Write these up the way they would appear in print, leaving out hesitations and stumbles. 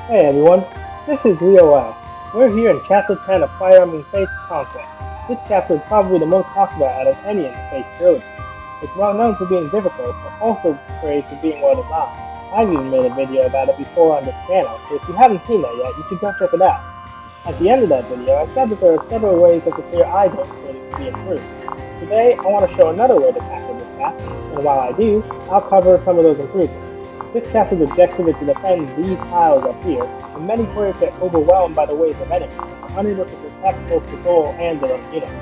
Hey everyone, this is Leo. We're here in Chapter 10 of Fire Emblem Fates Conquest. This chapter is probably the most talked about out of any in the Fates trilogy. It's well known for being difficult, but also praised for being well designed. I've even made a video about it before on this channel, so if you haven't seen that yet, you should go check it out. At the end of that video, I said that there are several ways of the clear items that it can be improved. Today, I want to show another way to tackle this map, and while I do, I'll cover some of those improvements. This chapter's objective is to defend these tiles up here, and many players get overwhelmed by the waves of enemies, and are unable to protect both the goal and their own units.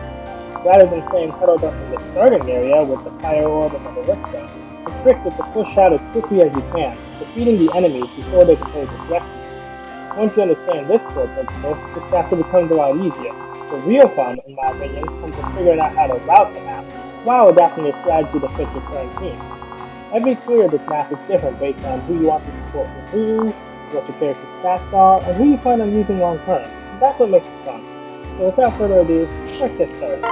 Rather than staying huddled up in the starting area with the fire orb and the ballista, the trick is to push out as quickly as you can, defeating the enemies before they can hold the rescue. Once you understand this core principle, this chapter becomes a lot easier. The real fun, in my opinion, comes from figuring out how to route the map, while adapting your strategy to fit your current team. Every clear of this map is different based on who you want to support with who, what your character's stats are, and who you plan on using long term. And that's what makes it fun. So without further ado, let's get started.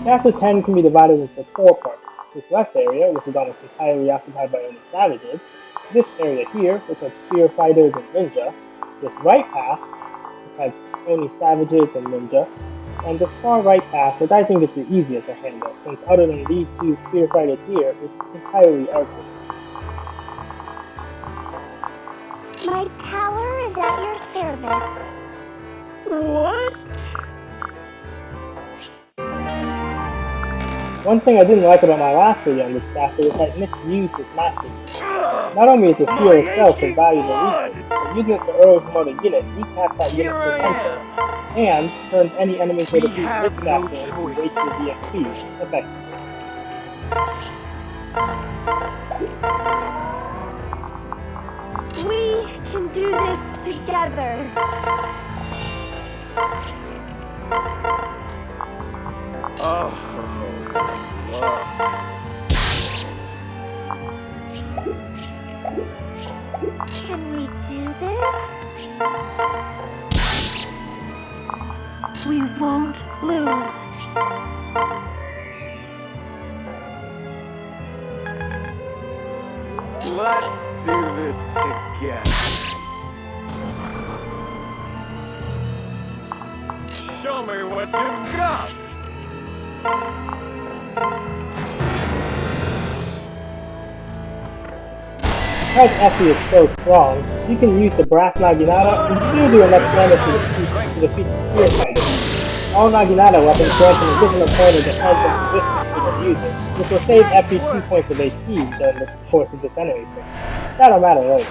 Chapter 10 can be divided into 4 parts. This left area, which is almost entirely occupied by only savages, this area here, which has spear fighters and ninja, this right path, which has only savages and ninja, and this far right path, which I think is the easiest to handle, since other than these two spear fighters here, it's entirely archers. My power is at your service. What? One thing I didn't like about my last video on this chapter is that Nick used his mastery. Not only is the shield itself a valuable resource, but using it to early promote a unit recaps that unit's potential, and turns any enemy to defeat this chapter into wasted EXP effectively. We can do this together. Oh, look. Can we do this? We won't lose. Let's do this together. Show me what you've got. Because Effie is so strong, she can use the brass Naginata and still do enough damage to defeat the spear fighter. All Naginata weapons grant an additional point of defense and resistance to their user, which will save Effie 2 points of HP during the course of this enemy phase. That'll matter later.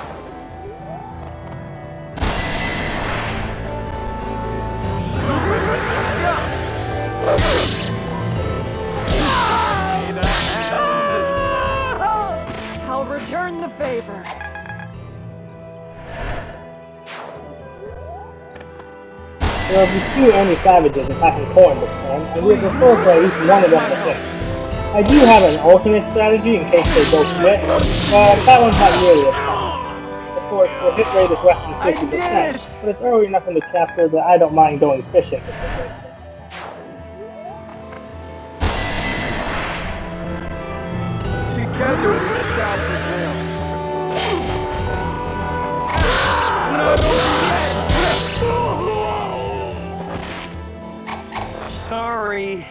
I'll return the favor. There will be 2 enemy savages attacking Corrin this turn, and we have restored for at least one of them to hit. I do have an alternate strategy in case they both hit, but that one's not nearly as fun. Of course, the hit rate is less than 50%, but it's early enough in the chapter that I don't mind going fishing for some ways. Together we shall prevail. Sorry.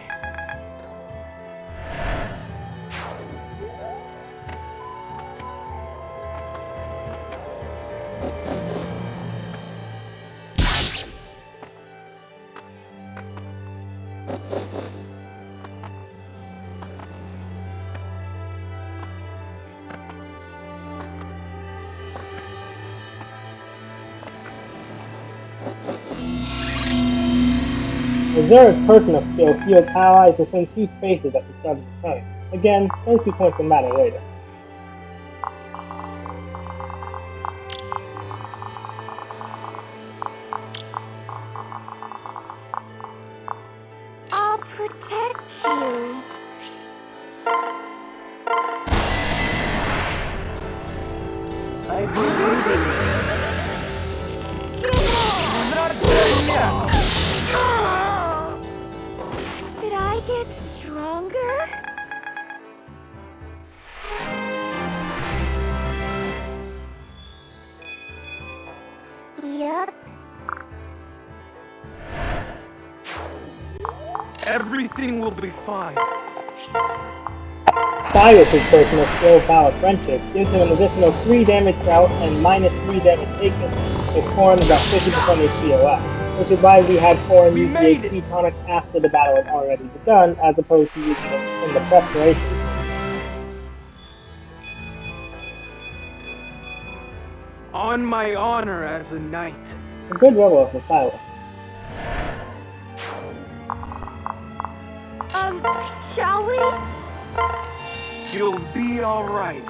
Azura's personal skill heals allies within 2 spaces at the start of the turn. Again, those 2 points will matter later. I'll protect you. I believe in you. You're not dead yet. Did I get stronger? Everything will be fine. Silas' personal skill power friendship gives him an additional 3 damage dealt and minus 3 damage taken if Corrin is at 50% HPOF, which is why we had Corrin We use the made it! HP tonic after the battle had already begun, as opposed to using it in the preparation phase. On my honor as a knight. A good roll for Silas. Shall we? You'll be alright.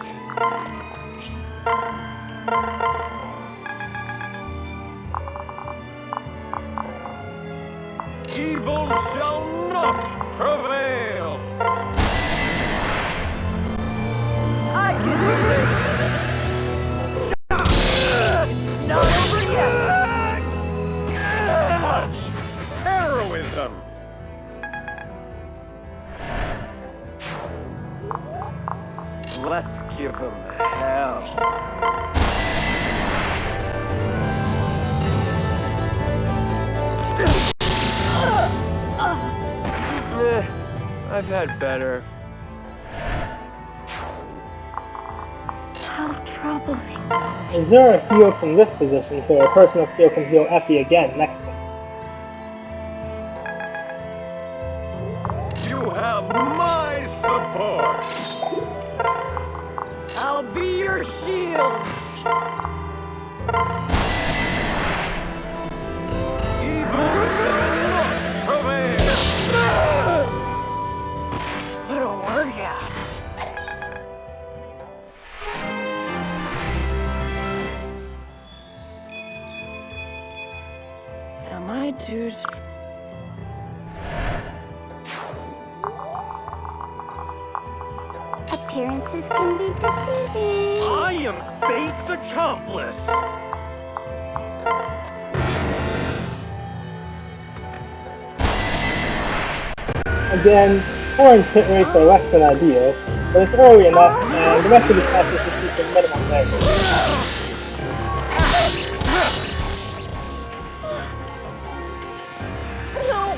Evil shall not prevail! I can do this! Not over yet! Such heroism! Let's give him hell. I've had better. How troubling. Azura heals from this position, so her personal skill can heal Effie again next turn. You have my support! I'll be your shield! Evil shall not prevail! What a workout! Am I too Appearances can be deceiving. I am Fate's accomplice! Again, Corrin's hit rates are less than ideal, but it's early enough, and the rest of the classes should see some minimal damage. No!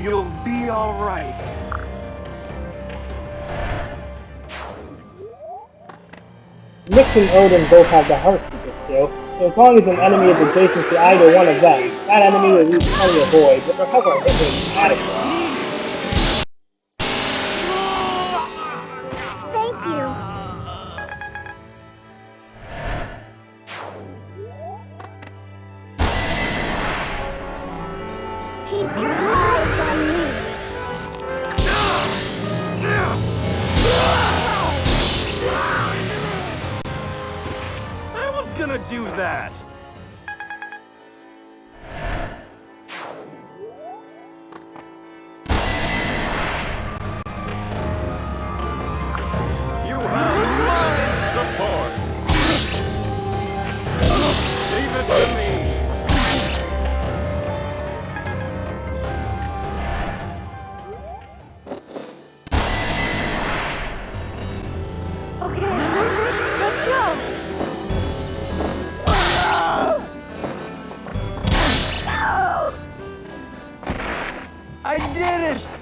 You'll be alright. Nyx and Odin both have the Heartseeker skill, so as long as an enemy is adjacent to either one of them, that enemy will lose plenty of void, but recover hit rate adequate. Thank you. Keep your eyes on me. I was gonna do that! You have my support! Leave it to me! Okay, let's go. I did it!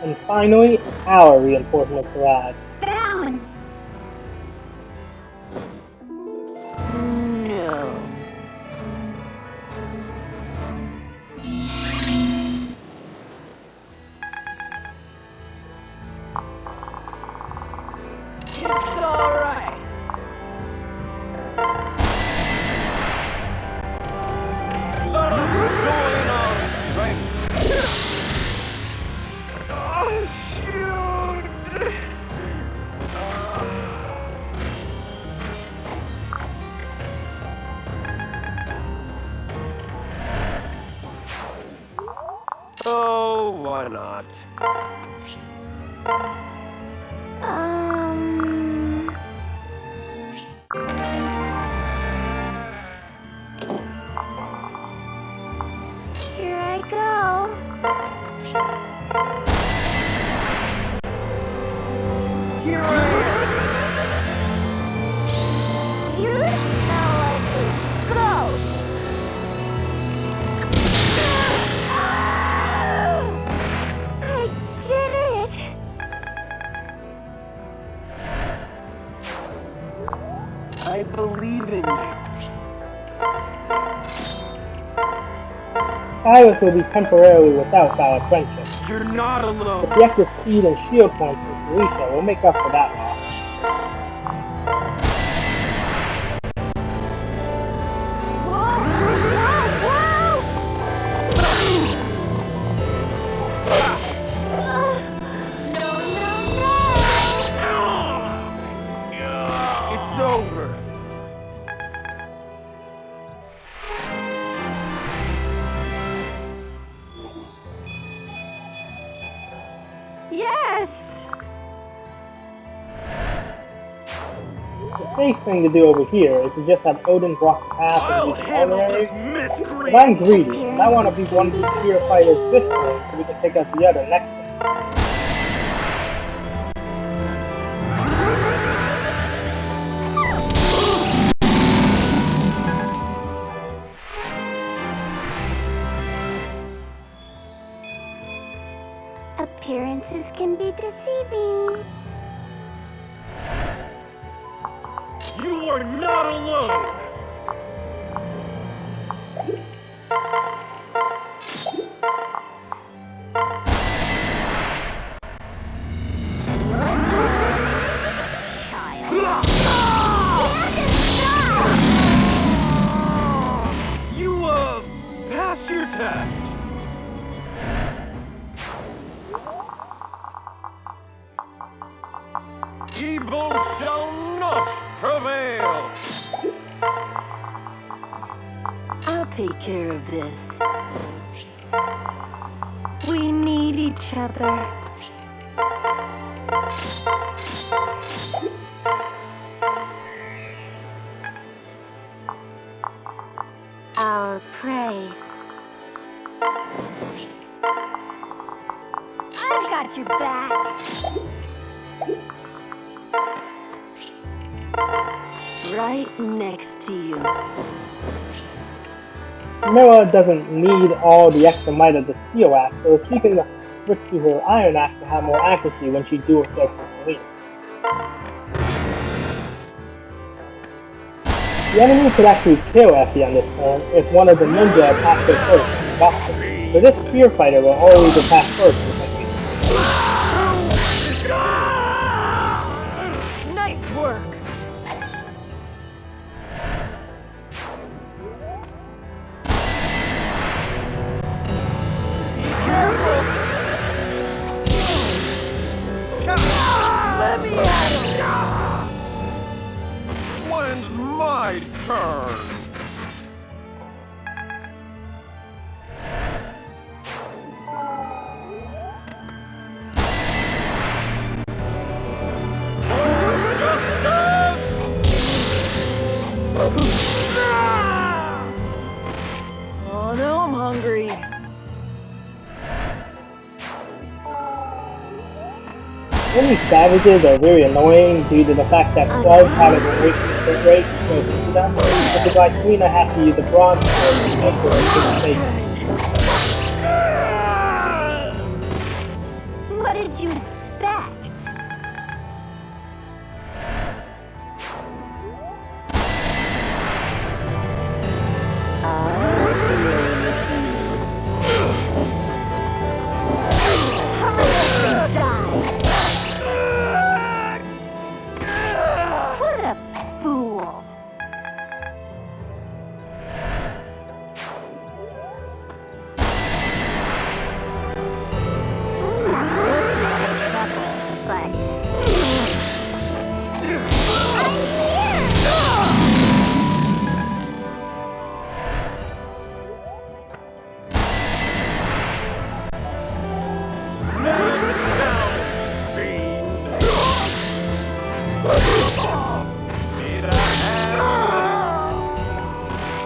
And finally, our reinforcements arrive. Down. No. It's alright. Let us join our strength! Oh, shoot! Oh, Here I go. Here I am! You smell like a ghost. I did it. I believe in you. Silas will be temporarily without our friendship, You're not but alone. the extra speed and shield points from Felicia will make up for that loss. Whoa! Whoa! No! It's over. Yes! The safe thing to do over here is to just have Odin block the path and I'll use an handle ordinary. this But miscreant. I'm greedy, and I want to be one of the spear fighters this turn so we can take out the other next turn. Appearances can be deceiving. You are not alone. You, passed your test. Evil shall not prevail. I'll take care of this. We need each other. Our prey. I've got your back. Right next to you. Mira doesn't need all the extra might of the steel axe, so she can switch to her iron axe to have more accuracy when she dual strikes with Corrin. The enemy could actually kill Effie on this turn if one of the ninja attacks her first and buffs her, but this spear fighter will always attack first with Effie. Nice work. Let me at him. When's my turn? Oh no, I'm hungry. Only savages are very annoying due to the fact that clubs have an erasing hit rate built into them, which is why Selena has to use a bronze sword to enter into the face. What did you expect? What a fool.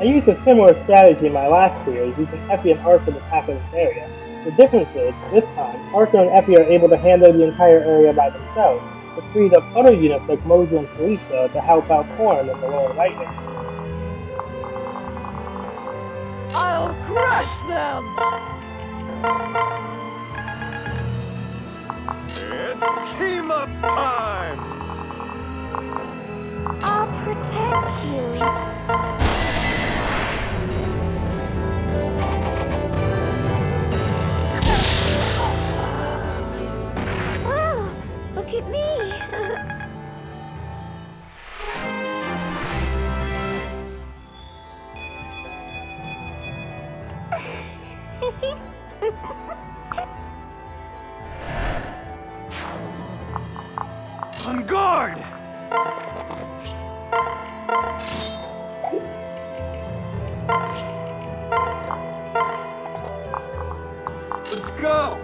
I used a similar strategy in my last series, using Effie and Arthur to tackle this area. The difference is, this time, Arthur and Effie are able to handle the entire area by themselves, which frees up other units like Mojo and Felicia to help out Corrin in the lower right area. I'll crush them! It's team up time! I'll protect you. Wow, look at me. On guard! Let's go!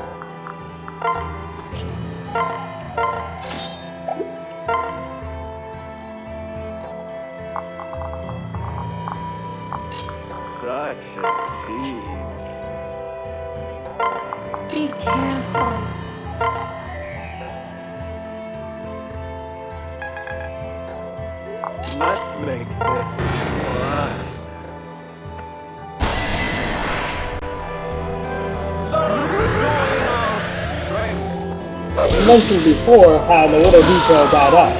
Such a tease. Be careful. Let's make this fun. Let us join our strength. I mentioned before how the little details add up.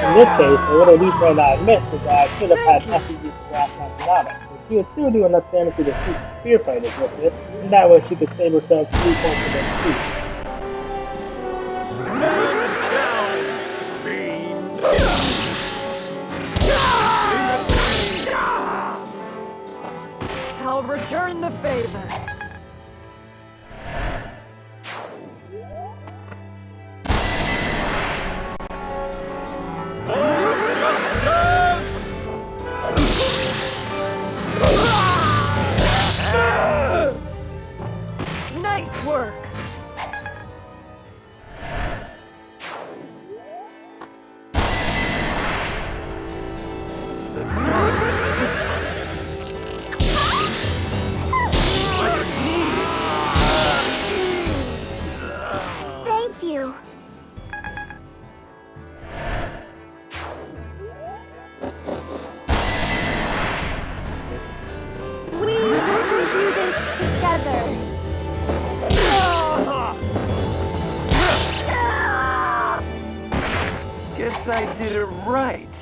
In this case, the little detail that I missed is that I should have had Thank you. Effie use the blast on Hinata, and she would still do enough damage to defeat the spear fighters with it, and that way she could save herself 3 points against 2. Stand down, fiend! I'll return the favor. Nice work. The darkness whispers. Thank you. We can do this together. Guess I did it right.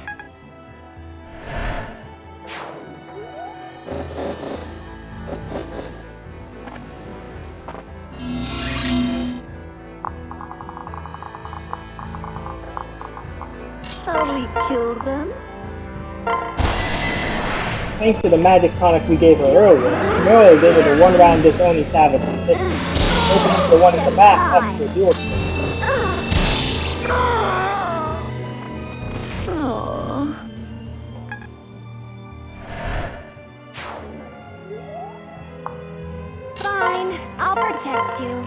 Shall we kill them? Thanks to the magic tonic we gave her earlier, Mura is able to one-round this Oni Savage completely, opening the one in the back up to a dual kill. Aww. Fine, I'll protect you.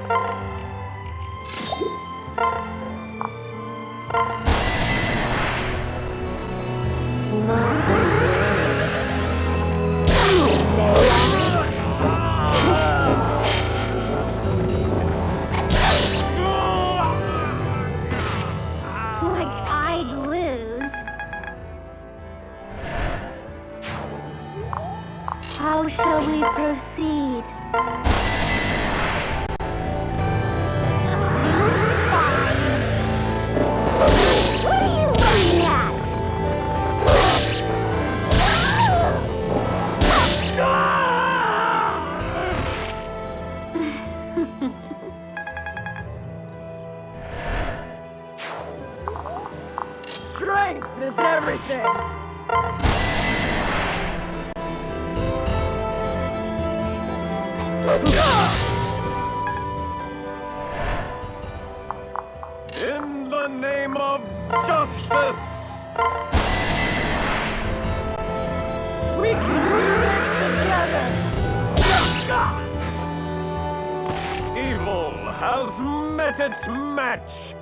Not to Like I'd lose. How shall we proceed? Fine. What are you looking at? Strength is everything. In the name of justice! We can do this together. Evil has met its match!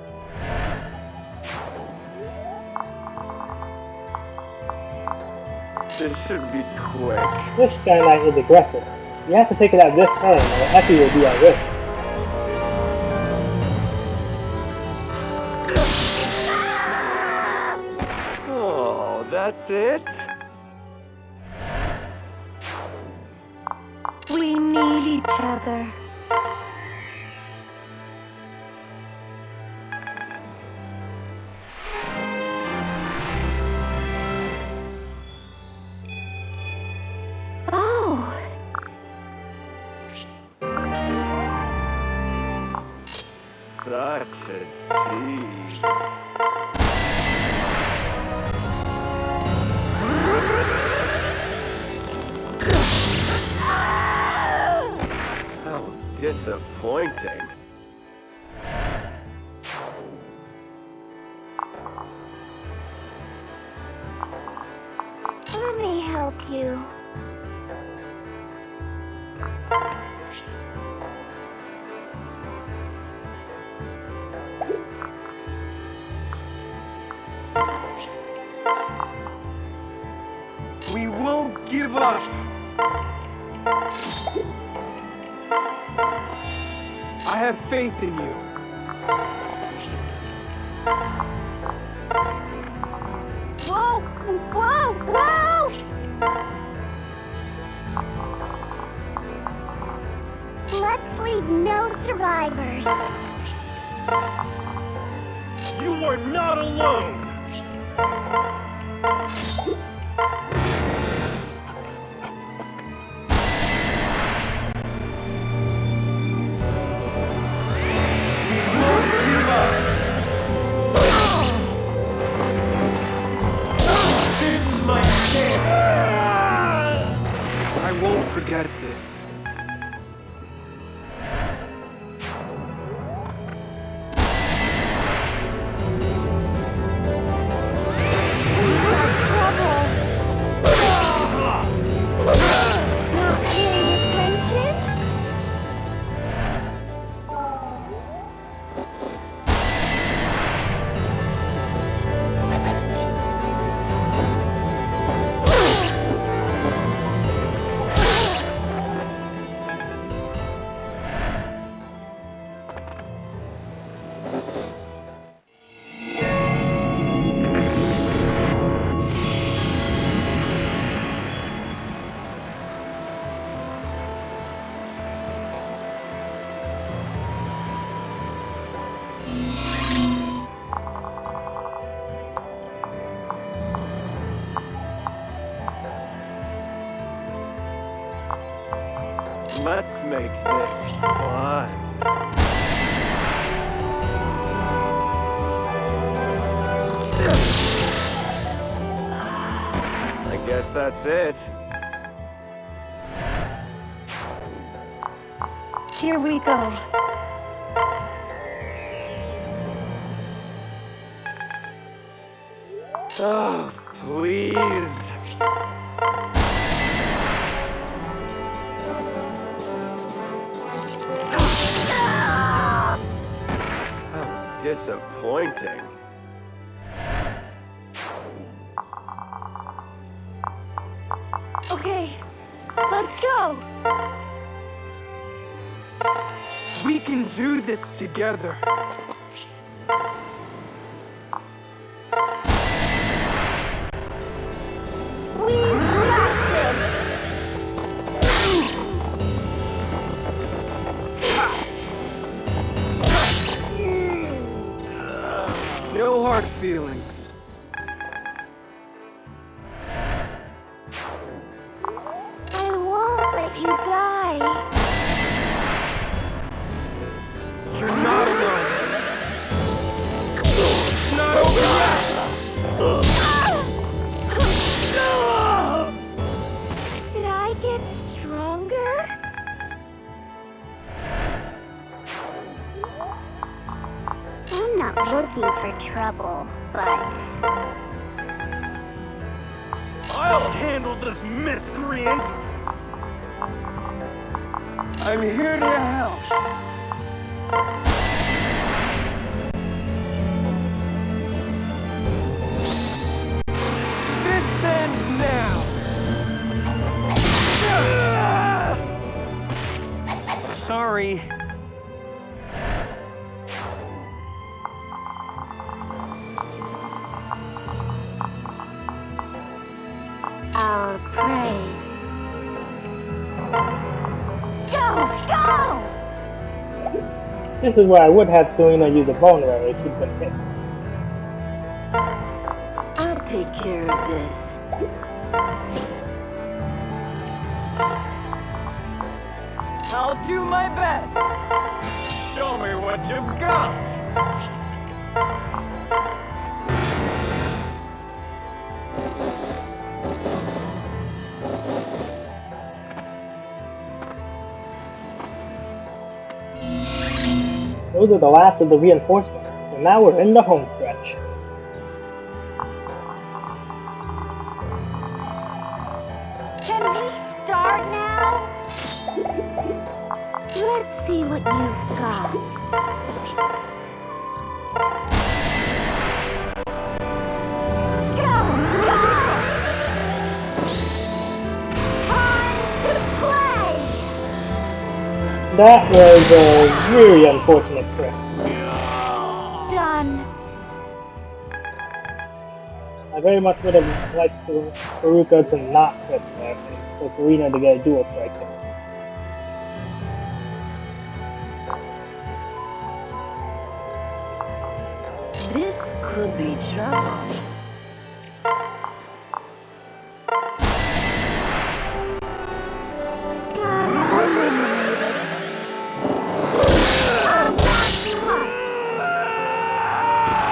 This should be quick. This Sky Knight is aggressive. You have to take it out this turn, or Effie will be at risk. Oh, that's it? We need each other. Oh. Such a tease. How disappointing. Let me help you. We won't give up. I have faith in you. Whoa! Whoa! Whoa! Let's leave no survivors. You are not alone. I won't forget this. Not paying attention? Let's make this fun. I guess that's it. Here we go. Oh, please. How disappointing. Okay, let's go. We can do this together. We got this! No hard feelings. I won't let you die. You're not alone. It's not over yet. Did I get stronger? I'm not looking for trouble, but... I'll handle this miscreant. I'm here to help. This ends now. Sorry. Our prey. Go! Go! This is where I would have Selena use a bone arrow if she'd been hit. I'll take care of this. I'll do my best. Show me what you've got. Those are the last of the reinforcements, so now we're in the home stretch. Can we start now? Let's see what you've got. Go! Go! Time to play! That was a very unfortunate trip. Done. I very much would have liked Beruka to not hit there, and for Selena to get a dual strike there. This could be trouble.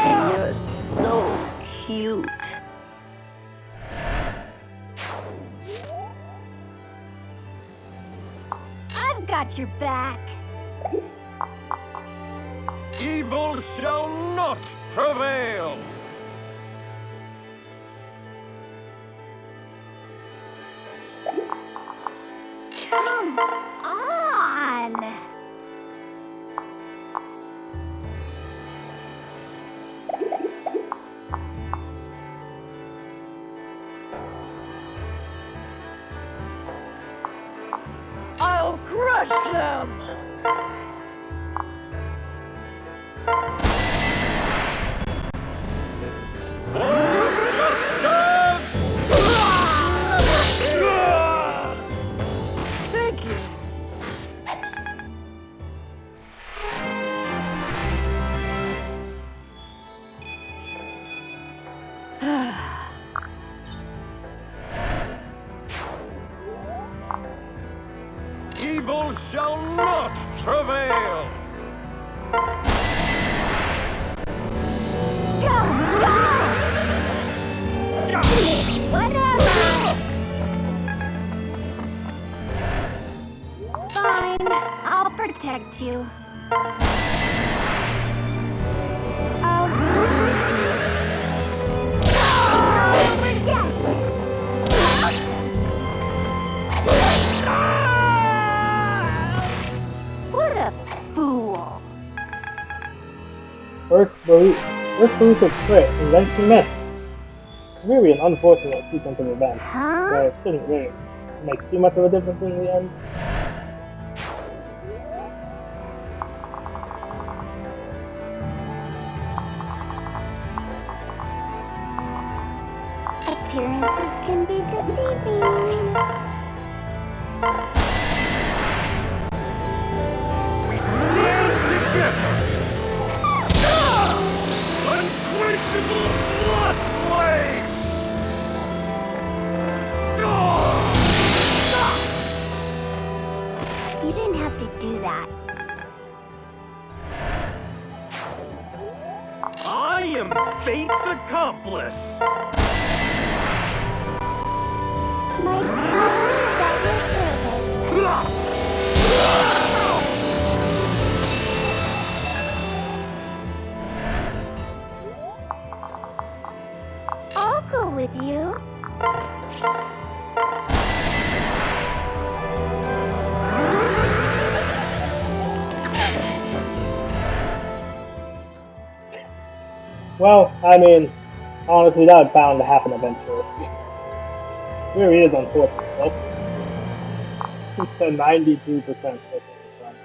You're so cute. I've got your back. Evil shall not prevail. Come on. I'll crush them. Thank you. Evil shall not prevail. Go! Go! Whatever! Fine, I'll protect you. I'll What a fool! First Beruka crit, and then she missed. Really an unfortunate sequence of events, Huh? but it didn't really make too much of a difference in the end. Appearances can be deceiving. We stand together. Unquenchable blood flames. You didn't have to do that. I am Fate's accomplice. My power is at your service. I'll go with you. Well, I mean, honestly, that was bound to happen eventually. Really is unfortunate, though. It's a 92% clicking run.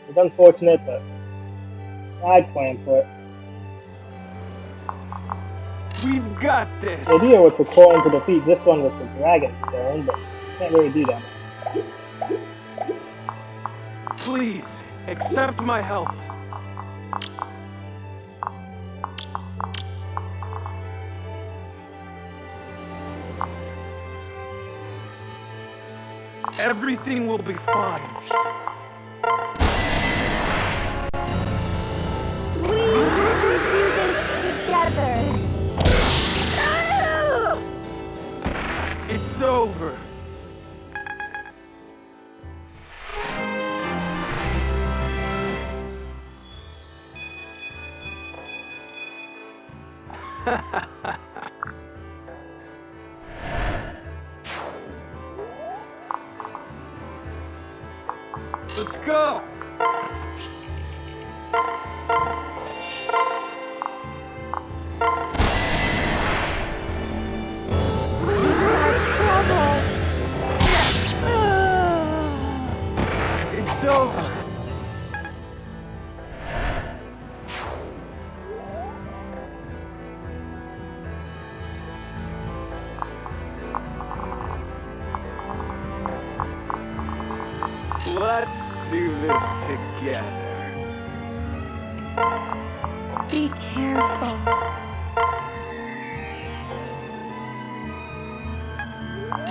It's unfortunate, but I'd plan for it. We've got this. The idea was for Corrin to defeat this one with the Dragon Stone, but can't really do that now. Please, accept my help. Everything will be fine. We can do this together. It's over. Let's go! It's over. Let's do this together. Be careful.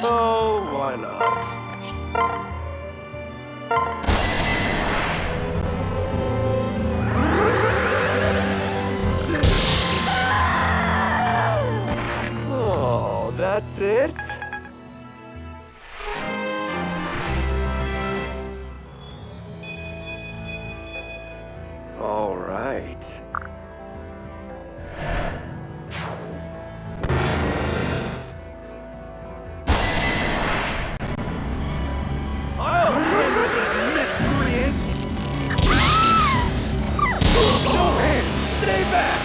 Oh, why not? Oh, that's it? All right. I'll handle this miscreant! No hands! Stay back!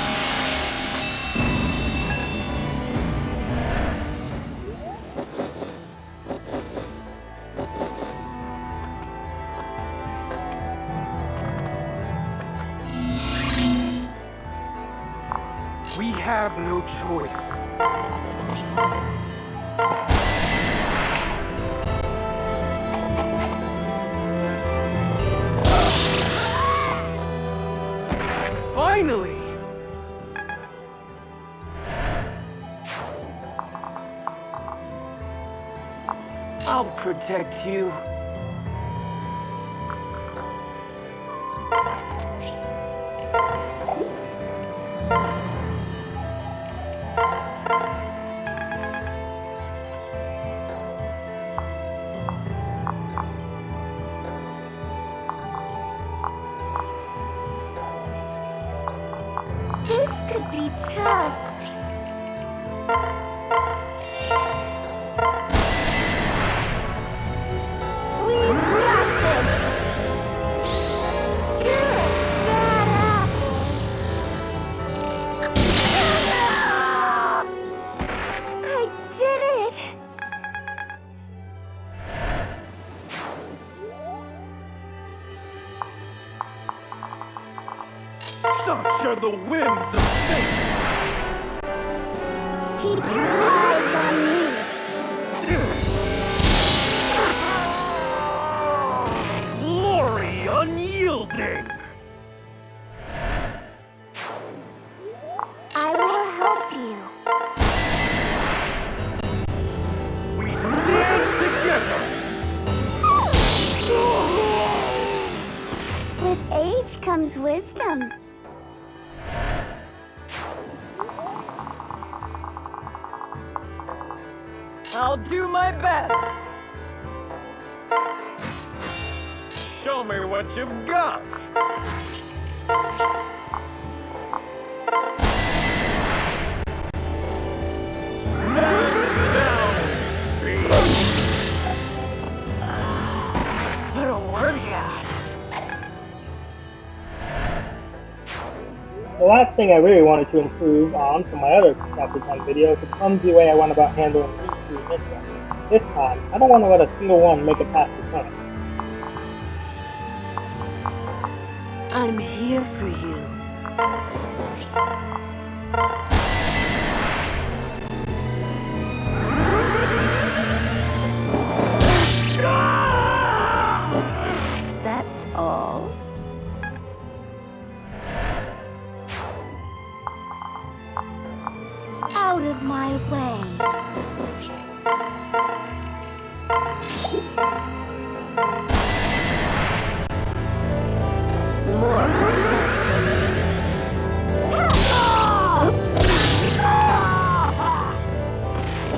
We have no choice. Finally! I'll protect you. This could be tough. We've got this. Good. I did it. Such are the whims of fate! Keep your eyes on me. Glory unyielding! I will help you. We stand together! With age comes wisdom. I'll do my best! Show me what you've got! Stand down, beast! What a word yet! The last thing I really wanted to improve on from my other Chapter 10 videos is the clumsy way I went about handling each new mission. This time, I don't want to let a single one make it past the clinic. I'm here for you. That's all. Out of my way. More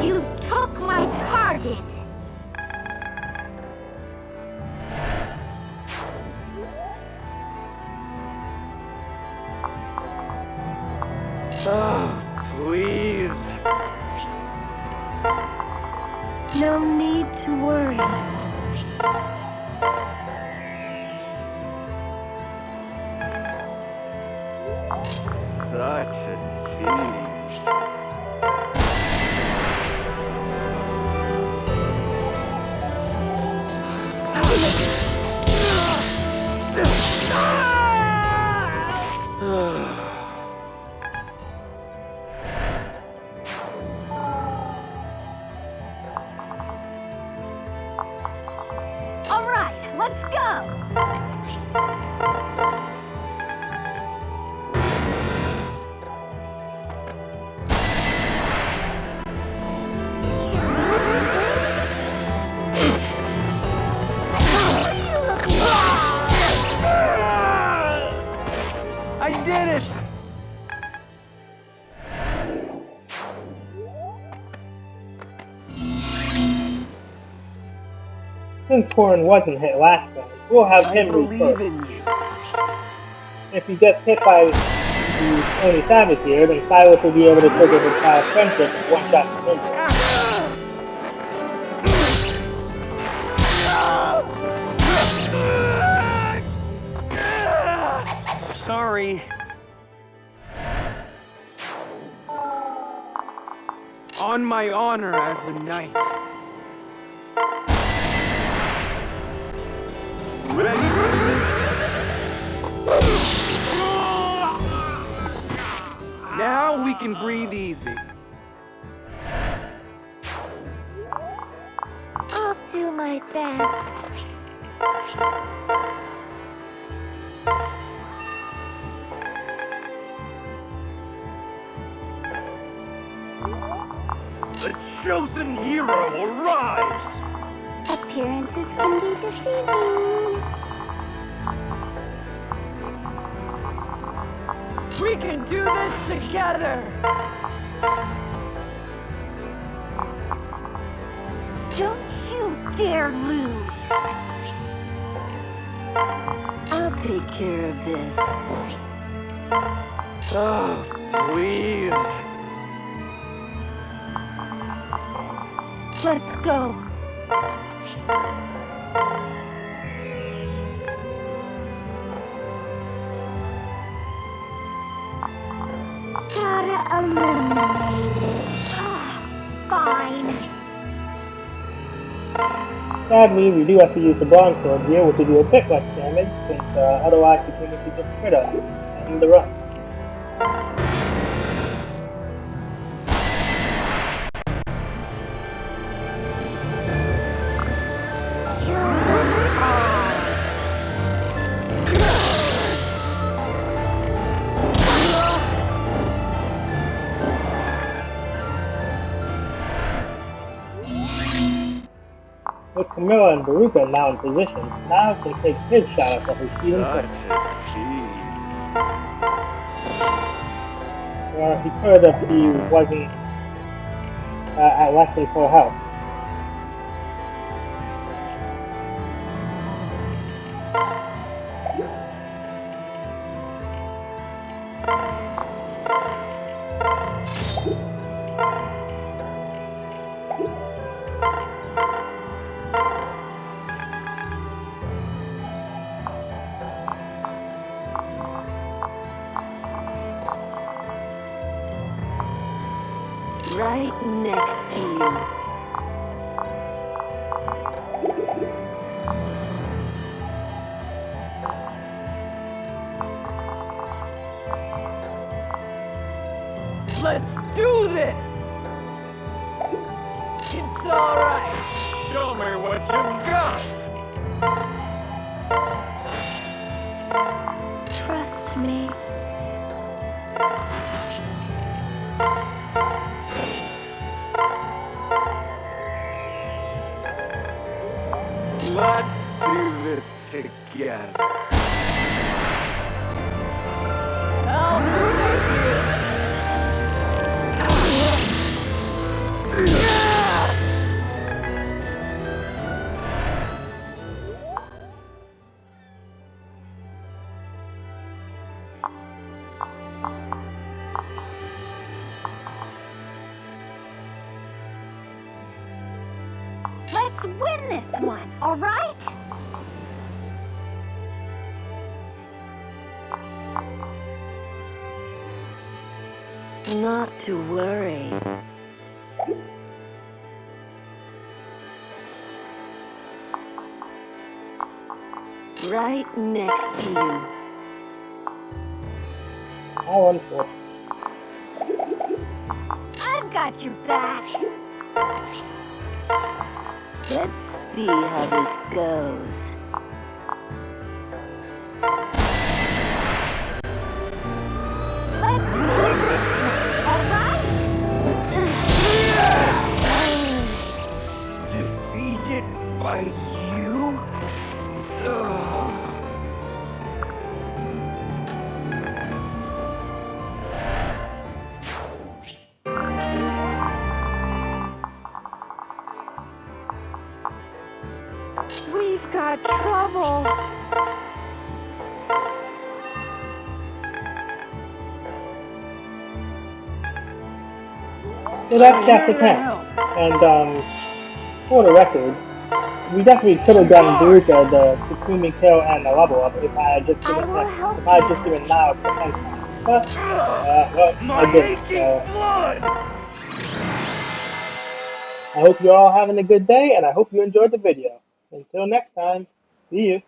You took my target. Please. No need to worry. Such a tease. All right, let's go. I did it! Since Corrin wasn't hit last time, we'll have I him believe first. in you. If he gets hit by the only Savage here, then Silas will be able to trigger his past friendship and one-shot the ninja. Sorry. On my honor as a knight. Ready for this? Now we can breathe easy. I'll do my best. The chosen hero arrives! Appearances can be deceiving. We can do this together! Don't you dare lose. I'll take care of this. Oh, please. Let's go. Gotta eliminate it. Fine. Sadly, we do have to use the bronze sword here, which will do a bit less damage, since otherwise Takumi could just crit us and end the run. Kill them all. With Camilla and Beruka now in position, Niles can take his shot at the Hoshiden Such first. a tease. Or he could if he wasn't at less than full health. Right next to you. Let's do this! It's alright. Show me what you've got. Trust me. Let's do this together. I'll protect you. Let's win this one, all right? Not to worry. Right next to you. How unfortunate. I've got your back. Let's see how this goes. Let's win this one, all right? Defeated by you? Ugh. We've got trouble. So that's I'm chapter here to 10. help. And for the record, we definitely could have done Beruka, the Takumi kill, and the level up if I had just I given will help if I had just you. given Niles defense time. But well, My I didn't. aching So blood! I hope you're all having a good day, and I hope you enjoyed the video. Until next time, see you.